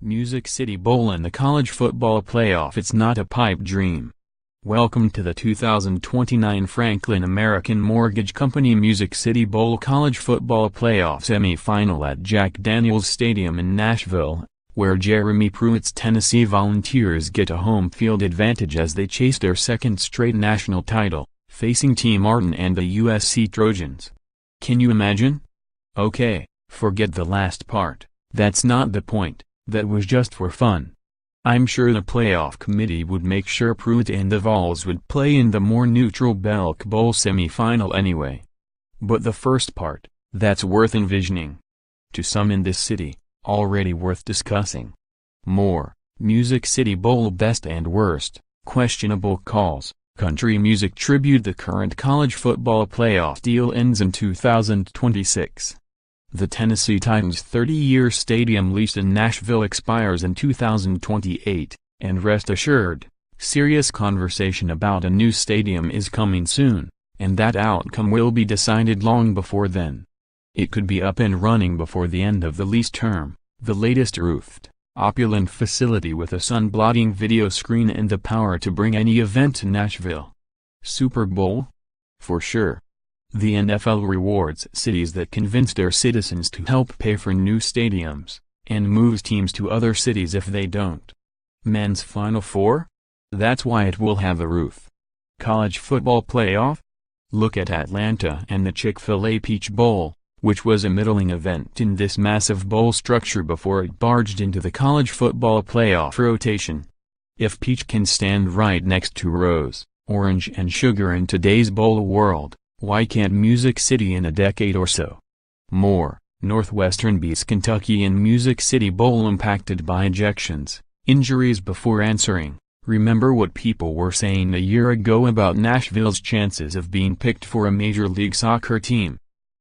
Music City Bowl in the college football playoff. It's not a pipe dream. Welcome to the 2029 Franklin American Mortgage Company Music City Bowl College Football Playoff Semifinal at Jack Daniels Stadium in Nashville, where Jeremy Pruitt's Tennessee Volunteers get a home field advantage as they chase their second straight national title, facing Team Martin and the USC Trojans. Can you imagine? Okay, forget the last part, that's not the point, that was just for fun. I'm sure the playoff committee would make sure Pruitt and the Vols would play in the more neutral Belk Bowl Semifinal anyway. But the first part, that's worth envisioning. To some in this city, already worth discussing. More, Music City Bowl best and worst, questionable calls, country music tribute. The current college football playoff deal ends in 2026. The Tennessee Titans' 30-year stadium lease in Nashville expires in 2028, and rest assured, serious conversation about a new stadium is coming soon, and that outcome will be decided long before then. It could be up and running before the end of the lease term. The latest roofed, opulent facility with a sun-blotting video screen and the power to bring any event to Nashville. Super Bowl? For sure. The NFL rewards cities that convince their citizens to help pay for new stadiums, and moves teams to other cities if they don't. Men's Final Four? That's why it will have a roof. College football playoff? Look at Atlanta and the Chick-fil-A Peach Bowl, which was a middling event in this massive bowl structure before it barged into the college football playoff rotation. If Peach can stand right next to Rose, Orange and Sugar in today's bowl world, why can't Music City in a decade or so? More, Northwestern beats Kentucky in Music City Bowl impacted by ejections, injuries. Before answering, remember what people were saying a year ago about Nashville's chances of being picked for a Major League Soccer team.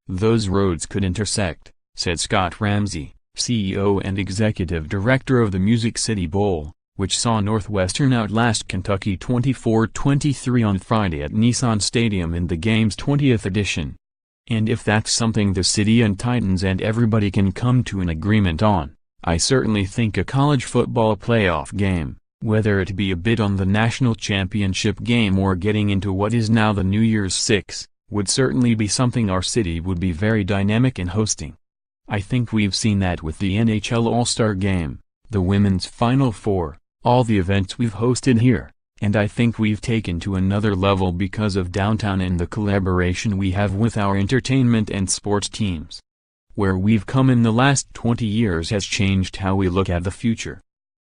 Those roads could intersect, said Scott Ramsey, CEO and executive director of the Music City Bowl, which saw Northwestern outlast Kentucky 24-23 on Friday at Nissan Stadium in the game's 20th edition. And if that's something the city and Titans and everybody can come to an agreement on, I certainly think a college football playoff game, whether it be a bid on the national championship game or getting into what is now the New Year's Six, would certainly be something our city would be very dynamic in hosting. I think we've seen that with the NHL All-Star Game, the Women's Final Four, all the events we've hosted here, and I think we've taken to another level because of downtown and the collaboration we have with our entertainment and sports teams. Where we've come in the last 20 years has changed how we look at the future.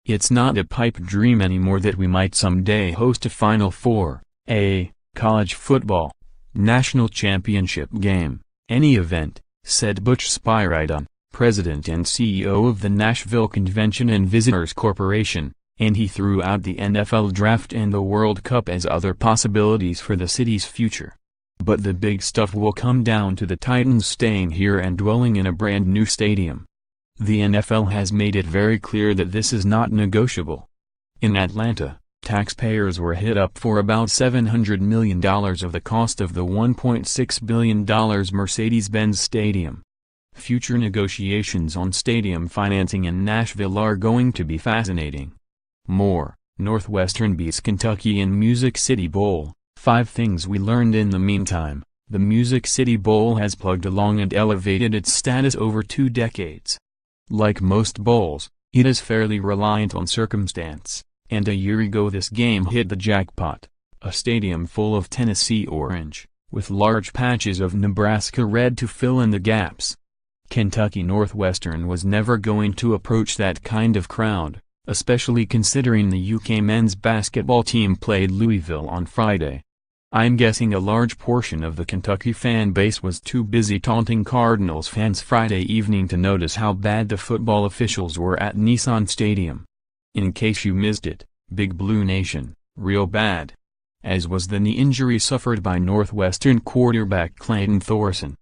It's not a pipe dream anymore that we might someday host a Final Four, a college football national championship game, any event, said Butch Spyridon, president and CEO of the Nashville Convention and Visitors Corporation, and he threw out the NFL draft and the World Cup as other possibilities for the city's future. But the big stuff will come down to the Titans staying here and dwelling in a brand new stadium. The NFL has made it very clear that this is not negotiable. In Atlanta, taxpayers were hit up for about $700 million of the cost of the $1.6 billion Mercedes-Benz Stadium. Future negotiations on stadium financing in Nashville are going to be fascinating. More, Northwestern beats Kentucky in Music City Bowl. 5 things we learned in the meantime. The Music City Bowl has plugged along and elevated its status over 2 decades. Like most bowls, it is fairly reliant on circumstance, and a year ago this game hit the jackpot, a stadium full of Tennessee orange, with large patches of Nebraska red to fill in the gaps. Kentucky Northwestern was never going to approach that kind of crowd, especially considering the UK men's basketball team played Louisville on Friday. I'm guessing a large portion of the Kentucky fan base was too busy taunting Cardinals fans Friday evening to notice how bad the football officials were at Nissan Stadium. In case you missed it, Big Blue Nation, real bad. As was the knee injury suffered by Northwestern quarterback Clayton Thorson.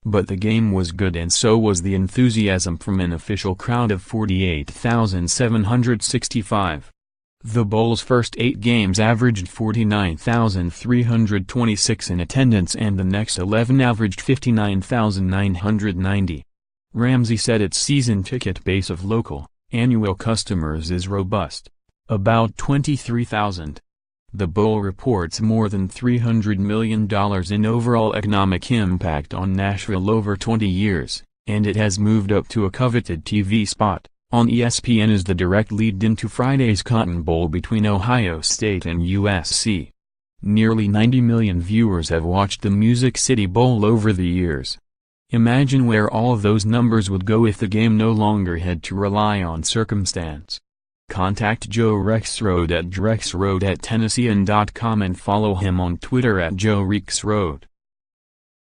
But the game was good and so was the enthusiasm from an official crowd of 48,765. The Bowl's first 8 games averaged 49,326 in attendance and the next 11 averaged 59,990. Ramsey said its season ticket base of local annual customers is robust. About 23,000. The bowl reports more than $300 million in overall economic impact on Nashville over 20 years, and it has moved up to a coveted TV spot on ESPN as the direct lead into Friday's Cotton Bowl between Ohio State and USC. Nearly 90 million viewers have watched the Music City Bowl over the years. Imagine where all of those numbers would go if the game no longer had to rely on circumstance. Contact Joe Rexrode at drexrode@tennessean.com and follow him on Twitter at joerexrode.